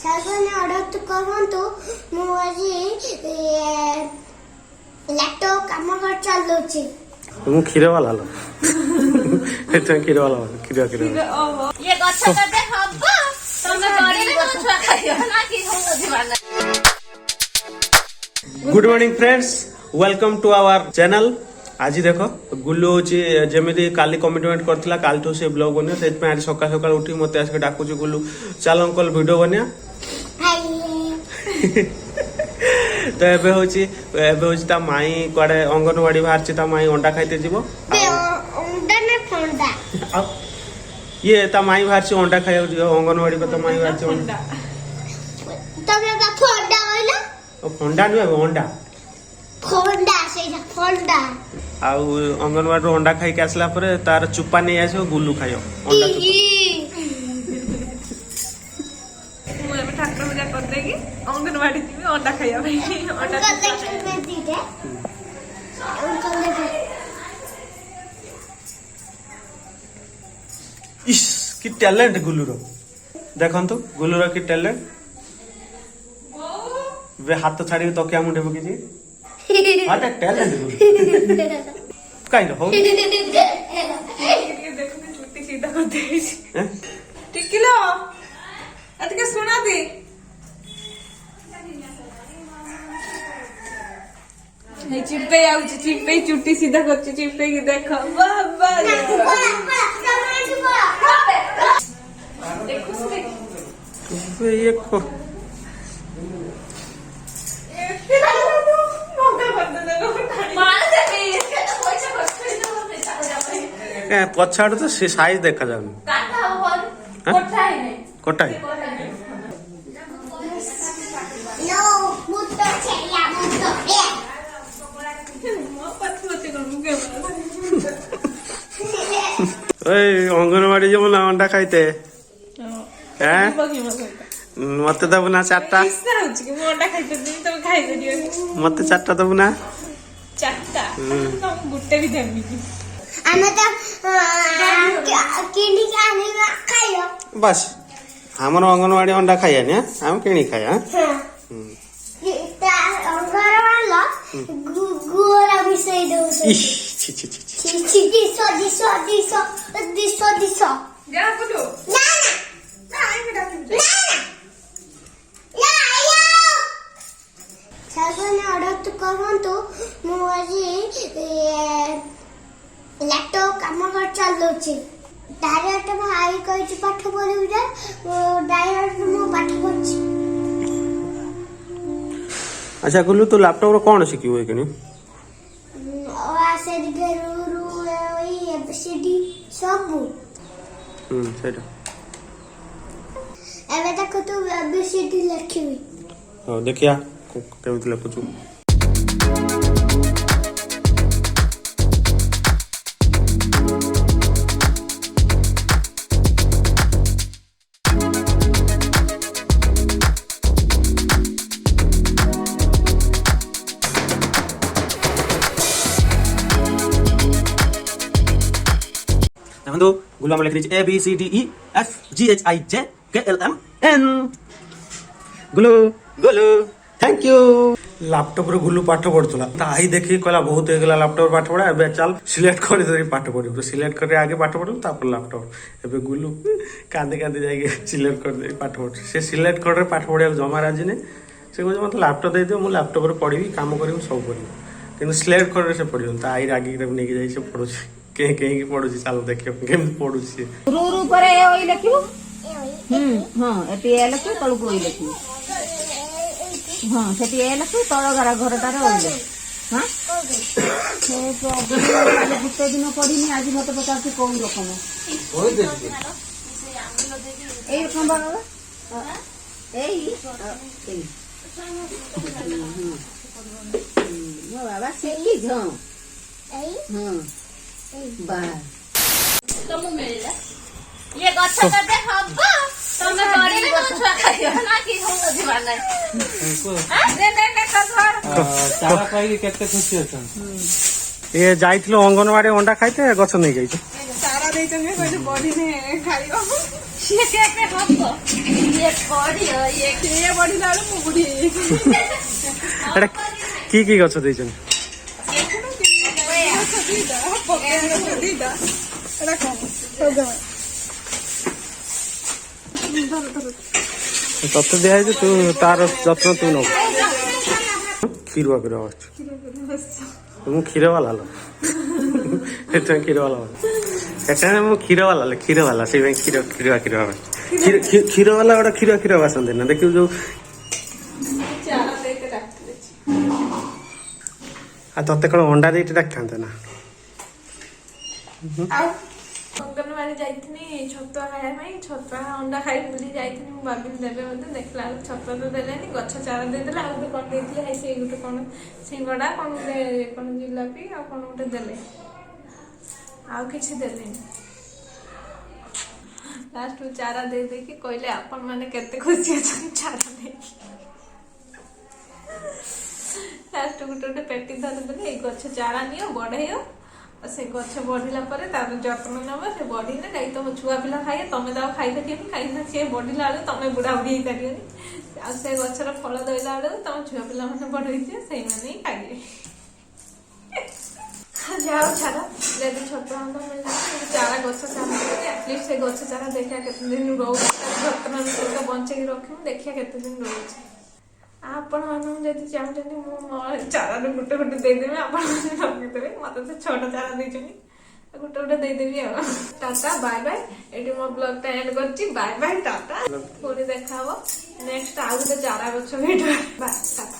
ସାଗୁଆନ order ତ କରନ୍ତୁ। ମୁଁ ଆଜି ଲ୍ୟାପଟପ୍ କାମ କରି ଚାଲୁଛି। ମୁଁ କ୍ଷୀର ବାଲା लो ଏଟା କ୍ଷୀର ବାଲା କ୍ଷୀର ये गछ कते हब तमे गड़ी को छुआ खाइयो ना कि हम बुझिबाना। Good morning friends, welcome to our channel. आज देखो गुल्लू होची जेमिति काली कमिटमेंट करथिला कालठो से ब्लॉग बनियो सेत पे आज सकाळ सकाळ उठी मते आके डाकुची गुल्लू चल अंकल वीडियो बनिया। तो एबे होची ता माई कोडे अंगनवाड़ी बाहरची ता माई अंडा खाइते जीवो अंडा ना फंडा ये ता माई बाहरची अंडा खाइयो जीवो अंगनवाड़ी पे ता माई बाहरची अंडा तमे का फंडा होइला ओ फंडा नु अंडा फंडा से फंडा आउ अंगनवाड़ी रो अंडा खाइ के आसला परे तार चुप्पा नै आसो गुल्लू खाइयो अंडा ठाकुर पूजा कर देगी अंगनवाड़ी जी अंडा खाइया भाई अंडा इस की टैलेंट गुल्लू रो देखंतु गुल्लू रो की टैलेंट वे हाथ छाड़ी तो क्या मुंडे पकी जी हाथ टैलेंट गुल्लू काइंड हो देखो मैं चुट्टी सीधा कर देगी टिकिलो अतके सुना दे नहीं चिप्पे आउची चिप्पे चुट्टी सीधा करची चिप्पे की देखो बाबा देखो ये को पछाड़ तो से साइज देखा जाऊ कोटाई नो मुद्दा छेया मुद्दा अंगनवाड़ी जब ना अंडा खाइते मत दबु ना चारटा मत चारटा दबु ना गुट्टे भी देमी हमें तो किनी खाने खाइयो बस हमर अंगनवाड़ी अंडा खाइया ने हम किनी खाया अंगनवाला गोरा मिसई दो इश छी छी छी छी दिसो जा बोलो ना सागने ऑर्डर तो करंतु मु आज लैपटॉप काम कर चालुची डायरेक्ट म आई कहि पाठ पढिउ जा डायरेक्ट म पाठ पढछि। अच्छा गुल्लू तो लैपटॉप रो कोन सिखियो है किनी ओ आसे दिगरु रु ओई एबीसीडी सब सेटा एबे तक तू एबीसीडी लिखिबी हो देखिया केमिति लिखुछु गुलाम लिख लीजिए ABCDEFGHIJKLMN Gulu Gulu thank you. Laptop रे गुल्लू पाठ पढ़ुला आई देखी कहला बहुत हो गला लैपटॉप पाठ पढ़ा एबे चल सिलेक्ट कर दे पाठ पढ़ी तो सिलेक्ट करे आगे पाठ पढ़ू तापर लैपटॉप एबे गुल्लू कांदे कांदे जाके सिलेक्ट कर दे पाठ पढ़ से सिलेक्ट कर पाठ पढ़िया जमा राजी ने से कहै मत लैपटॉप दे दियो मु लैपटॉप रे पढ़ी काम करी सब करी किंतु सिलेक्ट कर से पढ़ियो त आई रागी रे नेकी जाई से पढ़ू के पढ़ुची चलो देखियो केम पढ़ुची रू रू पर ए ओइ लखियो हां एटी ए लखियो तळको ओइ लखियो हां सेटी ए लखियो तळ घरटा रे ओइ हां से प्रॉब्लम गुटे दिन पढ़िनी आज मते पचासी कोन रकम ओइ देखि ए रकम बाबा एई नो बाबा से की हां हां बा तुम मिलला ये गछ कते हब तमे गड़ी को छुआ खाइयो ना कि हम बुझिबाना दे कथर चारा पाई केते खुशी अछन ये जाइथिलो अंगनवाड़ी अंडा खाइते गछ नै जाइछ सारा देइते ने कोइ बडी ने खाइयो ସିଏ କେତେ ହବ ଇଏ ପଡିବ ଇଏ ବଢିଲା ବେଳୁ ମୁଁ ବୁଢୀ ଏଟା କି ଗଛ ଦେଇଛନ୍ତି? ତତେ ଦିଆହେଇଛି ତୁ ତାର ଯତ୍ନ ତୁ ନବୁ। କ୍ଷୀର ମୁଁ କ୍ଷୀର ବାଲା ଲୋ ଏଟା କ୍ଷୀର ବାଲା ଏଟା ମୁଁ କ୍ଷୀର ବାଲା ସେଇପାଇଁ କ୍ଷୀର ବାଲା ଗୋଟେ କ୍ଷୀର ବାସନ୍ତି ନା ଦେଖିବୁ ଯୋଉ। ଆଉ ତତେ କଣ ଅଣ୍ଡା ଦେଇକି ଡାକିଥାନ୍ତେ ନା? ଅଙ୍ଗନବାଡି ଯାଇଥିଲି ଛତୁଆ ଖାଇବା ପାଇଁ, ଛତୁଆ ଅଣ୍ଡା ଖାଇ ବୁଲି ଯାଇଥିଲି। ମୁଁ ଭାବିଲି ଦେବେ ବୋଧେ, ଦେଖିଲା ବେଳକୁ ଛତୁଆ ତ ଦେଲେନି, ଗଛ ଚାରା ଦେଇଦେଲେ। ଆଉ ଗୋଟେ କଣ ଦେଇଥିଲେ, ହେଇ ସେଇ ଗୋଟେ କଣ ସିଙ୍ଗଡା, କଣ ଗୋଟେ କଣ ଜିଲାପି, ଆଉ କଣ ଗୋଟେ ଦେଲେ, ଆଉ କିଛି ଦେଲେନି। ଲାଷ୍ଟକୁ ଚାରା ଦେଇକି କହିଲେ ଆପଣ ମାନେ କେତେ ଖୁସି ଅଛନ୍ତି ଚାରା ଦେଇକି। ଲାଷ୍ଟ ଗୋଟେ ପେଟି ଧରିଦେଲେ, ଏଇ ଗଛ ଚାରା ନିଅ ବଢେଇବ, ସେ ଗଛ ବଢିଲା ପରେ ତାର ଯତ୍ନ ନେବ। ସେ ବଢିଲେ ଯାଇ ତମ ଛୁଆ ପିଲା ଖାଇବେ, ତମେ ତାକୁ ଖାଇପାରିବନି, କାହିଁକିନା ସିଏ ବଢିଲା ବେଳକୁ ତମେ ବୁଢା ବୁଢୀ ହେଇପାରିବନି। ଆଉ ସେ ଗଛର ଫଳ ଧଇଲା ବେଳକୁ ତମ ଛୁଆ ପିଲାମାନେ ବଡ ହେଇଥିବେ, ସେଇମାନେ ହିଁ ଖାଇବେ। ଯାଉ ଛାଡ, ଯଦି ଛୋଟ ଅଣ୍ଡା ମିଳିଲା ଚାରା ଗଛ ଚାରା ଆଟଲିଷ୍ଟ ସେ ଗଛ ଚାରା ଦେଖିବା କେତେ ଦିନ ରହୁଛି, ଯତ୍ନ ସହିତ ବଞ୍ଚେଇକି ରଖିବୁ, ଦେଖିବା କେତେ ଦିନ ରହୁଛି। ଆପଣ ମାନଙ୍କୁ ଯଦି ଚାହୁଁଛନ୍ତି ମୁଁ ମୋ ଚାରାରୁ ଗୋଟେ ଦେଇଦେବି, ଆପଣ ମାନେ ରଖିଦେବେ। ମତେ ତ 6ଟା ଚାରା ଦେଇଛନ୍ତି, ଗୋଟେ ଦେଇଦେବି ଆଉ। ଟାଟା ବାଏ ବାଏ, ଏଠି ମୋ ବ୍ଲଗ ଟା ଏଣ୍ଡ କରୁଛି। ବାଏ ବାଏ ଟାଟା, ପୁଣି ଦେଖା ହବ ନେକ୍ସଟ ଆଉ ଗୋଟେ ଚାରା ଗଛ ଭିଡ଼ିଓ। ବାଏ ଟାଟା।